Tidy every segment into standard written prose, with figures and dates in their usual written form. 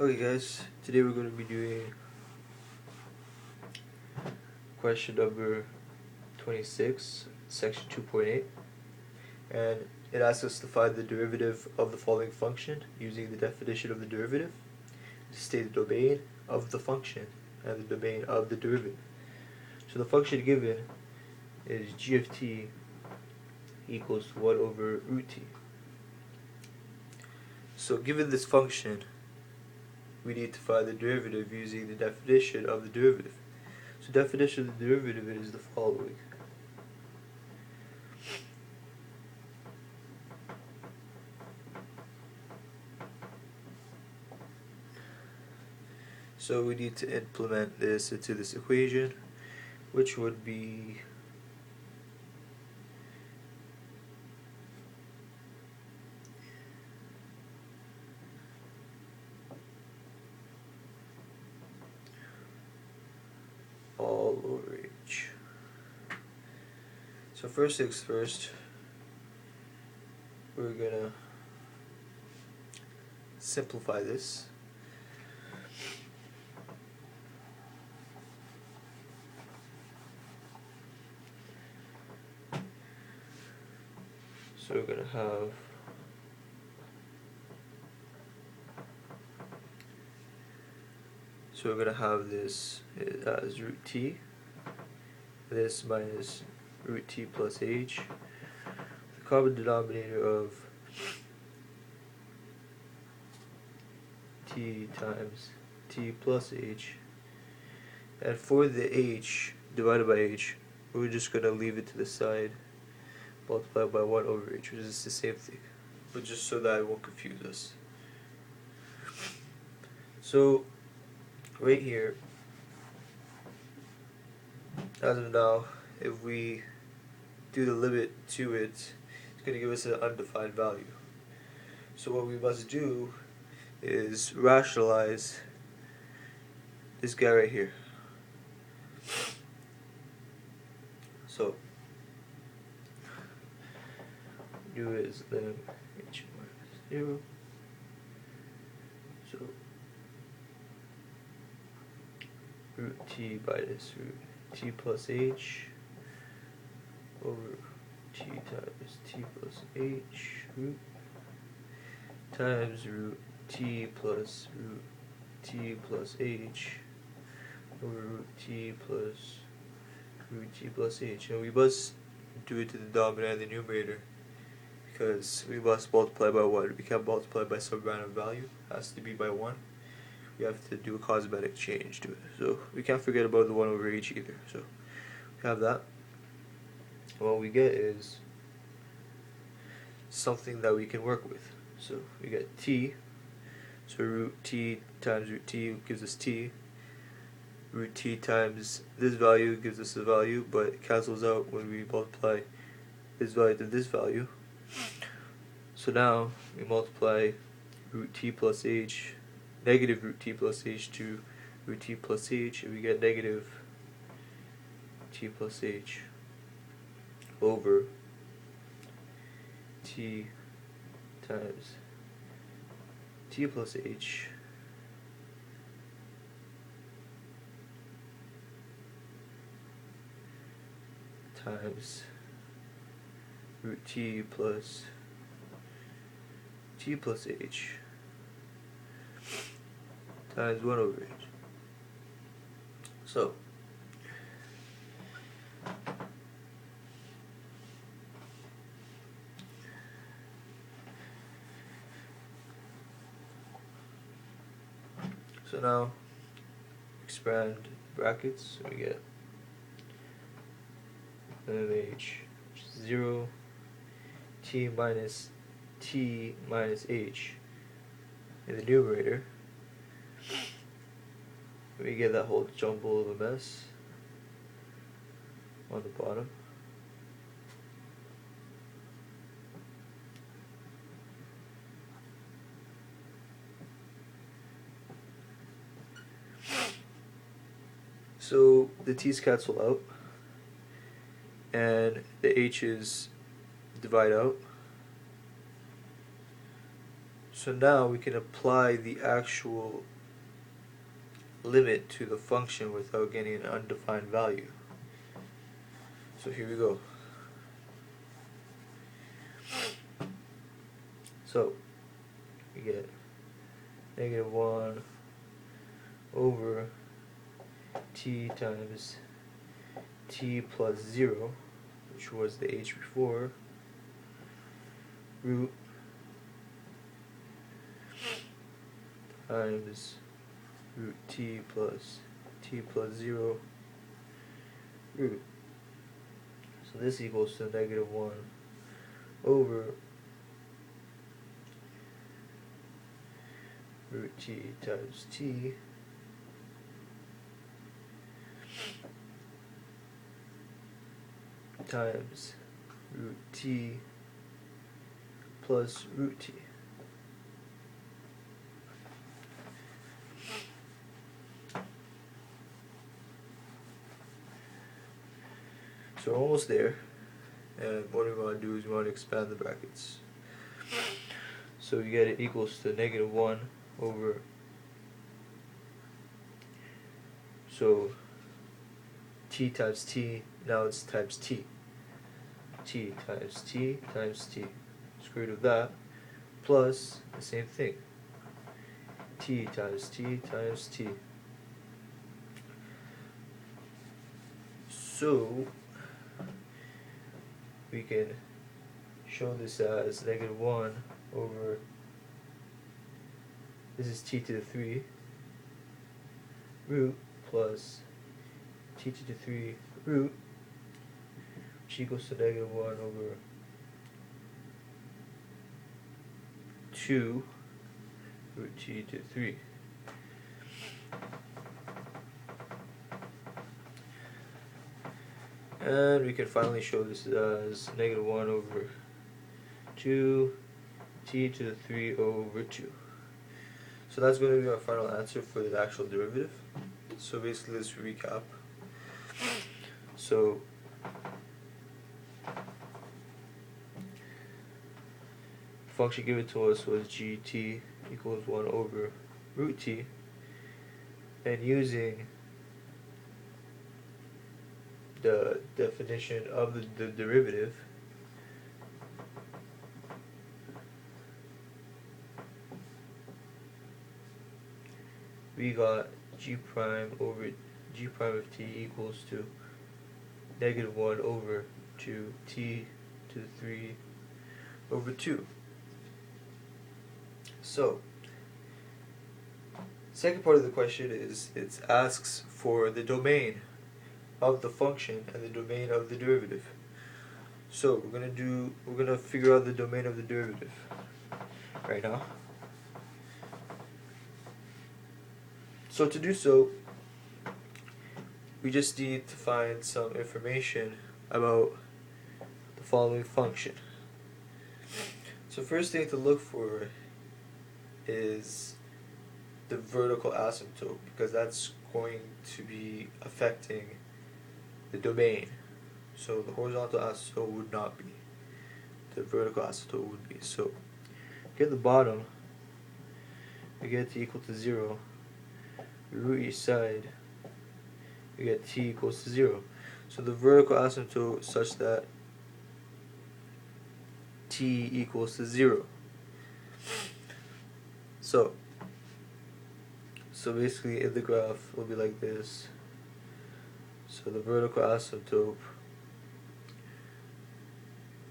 Okay guys, today we're going to be doing question number 26, section 2.8, and it asks us to find the derivative of the following function using the definition of the derivative, to state the domain of the function and the domain of the derivative. So the function given is g of t equals 1 over root t. So given this function, we need to find the derivative using the definition of the derivative. So definition of the derivative is the following. So we need to implement this into this equation, which would be all over h. So first things first, we're gonna simplify this. So we're gonna have this as root t, this minus root t plus h, the common denominator of t times t plus h, and for the h divided by h, we're just gonna leave it to the side, multiply by 1 over h, which is the same thing, but just so that it won't confuse us. So right here, as of now, if we do the limit to it, it's going to give us an undefined value. So what we must do is rationalize this guy right here. So do is lim h minus 0. So root t minus root t plus h over t times t plus h root times root t plus h over root t plus h. And we must do it to the denominator and the numerator because we must multiply by 1. We can't multiply by some random value. It has to be by 1. We have to do a cosmetic change to it. So we can't forget about the 1 over h either. So we have that. What we get is something that we can work with. So we get t. So root t times root t gives us t. Root t times this value gives us a value, but it cancels out when we multiply this value to this value. So now we multiply root t plus h, negative root t plus h to root t plus h, and we get negative t plus h over t times t plus h times root t plus h times 1 over h. So now expand brackets, so we get h 0 t minus h in the numerator. We get that whole jumble of a mess on the bottom. So the t's cancel out and the h's divide out. So now we can apply the actual limit to the function without getting an undefined value. So here we go. So we get -1 over t times t plus 0, which was the h before, root times root t plus 0 root. So this equals to -1 over root t times t times root t plus root t. So we're almost there, and what we want to do is we want to expand the brackets. So we get it equals to -1 over, so t times t, now it's times t. T times t times t, square root of that, plus the same thing, t times t times t. So we can show this as -1 over, this is t to the 3 root plus t to the 3 root, which equals to -1 over 2 root t to 3. And we can finally show this as -1 over 2 t to the 3 over 2. So that's going to be our final answer for the actual derivative. So basically, let's recap. So the function given to us was gt equals 1 over root t, and using the definition of the derivative, we got g prime over g prime of t equals to -1 over 2t to the 3 over 2. So second part of the question is, it asks for the domain of the function and the domain of the derivative. So we're gonna figure out the domain of the derivative right now. So to do so, we just need to find some information about the following function. So first thing to look for is the vertical asymptote, because that's going to be affecting the domain. So the horizontal asymptote would not be, the vertical asymptote would be. So get the bottom, we get t equal to 0, we root each side, we get t equals to 0. So the vertical asymptote is such that t equals to 0. So basically in the graph it will be like this. So the vertical asymptote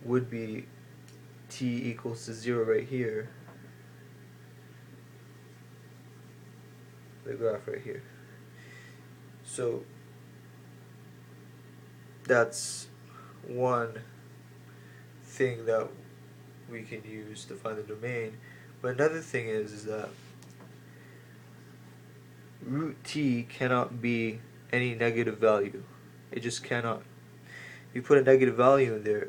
would be t equals to 0 right here, the graph right here. So that's one thing that we can use to find the domain. But another thing is that root t cannot be any negative value. It just cannot. If you put a negative value in there,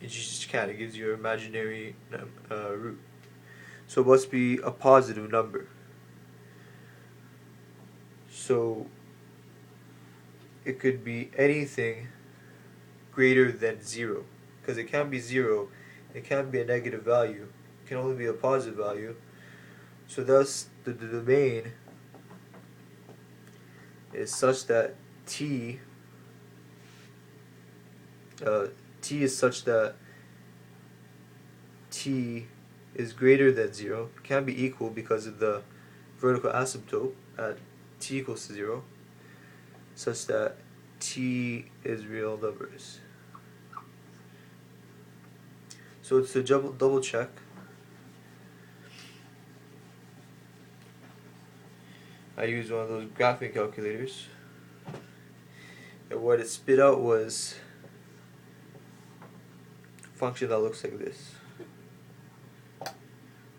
it just can't. It gives you an imaginary root. So it must be a positive number. So it could be anything greater than 0, because it can't be 0, it can't be a negative value, can only be a positive value. So thus the domain is such that t is such that t is greater than 0. It can't be equal because of the vertical asymptote at t equals to 0, such that t is real numbers. So to double check, I used one of those graphing calculators, and what it spit out was a function that looks like this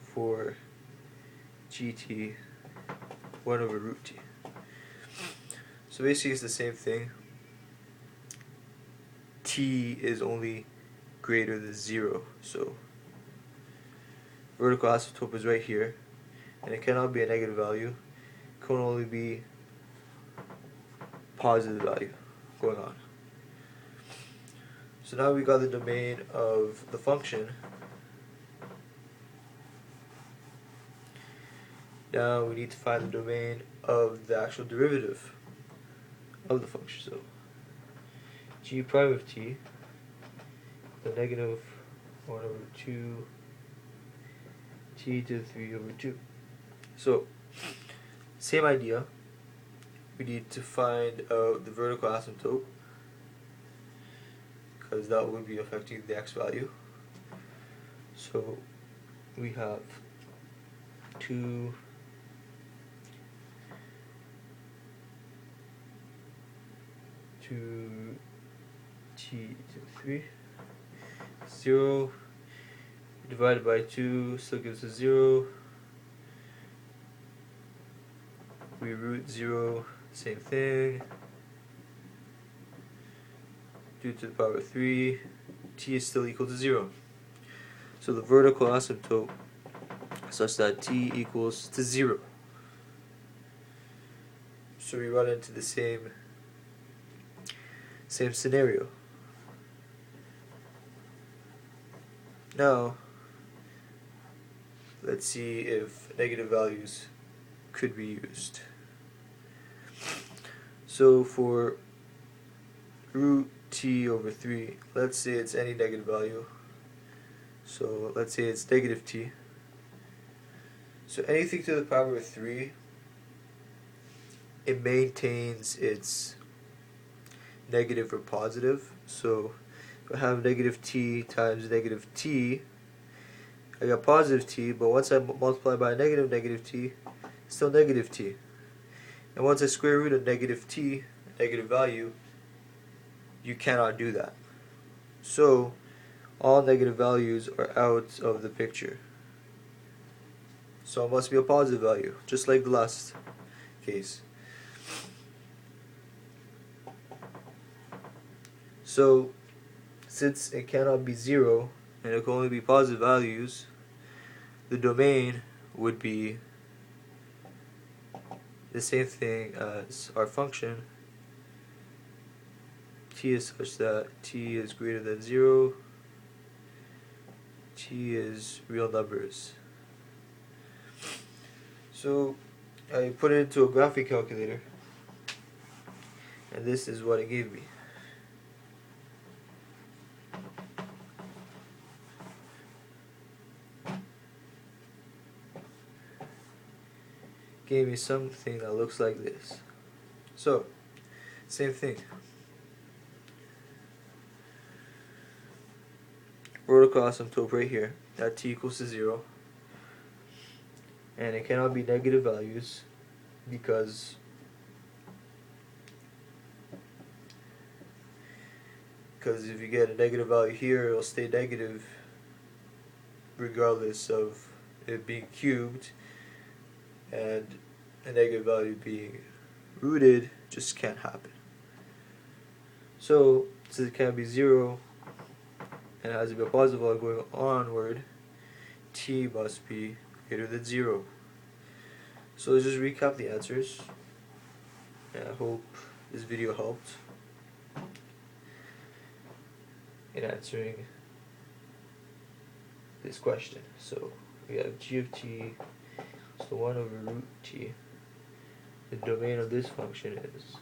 for gt 1 over root t. So basically it's the same thing. T is only greater than 0, so vertical asymptote is right here, and it cannot be a negative value. It can only be positive value going on. So now we got the domain of the function. Now we need to find the domain of the actual derivative of the function. So g prime of t, the negative 1 over 2 t to the 3 over 2. So same idea. We need to find out the vertical asymptote, because that would be affecting the x value. So we have 2 t to the 3, 0 divided by 2 still gives us 0. We root 0, same thing. 2 to the power 3, t is still equal to 0. So the vertical asymptote such that t equals to 0. So we run into the same scenario. Now let's see if negative values could be used. So for root t over 3, let's say it's any negative value. So let's say it's negative t. So anything to the power of 3, it maintains its negative or positive. So if I have negative t times negative t, I got positive t, but once I multiply by negative t, it's still negative t. And once I square root a negative t, negative value, you cannot do that. So all negative values are out of the picture. So it must be a positive value, just like the last case. So since it cannot be 0 and it can only be positive values, the domain would be the same thing as our function. T is such that t is greater than 0, t is real numbers. So I put it into a graphing calculator, and this is what it gave me. Gave me something that looks like this. So same thing. Vertical asymptote right here at t equals to 0, and it cannot be negative values because if you get a negative value here, it'll stay negative regardless of it being cubed, and a negative value being rooted just can't happen. So since it can't be 0 and it has to be a positive value going onward, t must be greater than 0. So let's just recap the answers, and I hope this video helped in answering this question. So we have g of t is the 1 over root t. The domain of this function is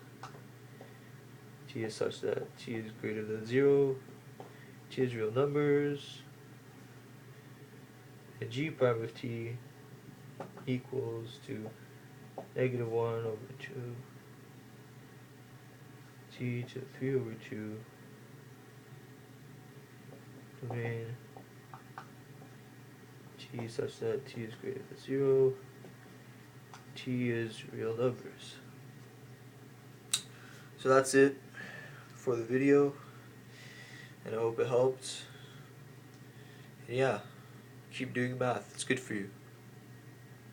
t is such that t is greater than 0, t is real numbers, and g prime of t equals to negative 1 over 2 t to the 3 over 2 domain t such that t is greater than 0, t is real numbers. So that's it for the video, and I hope it helped. And yeah, keep doing math, it's good for you.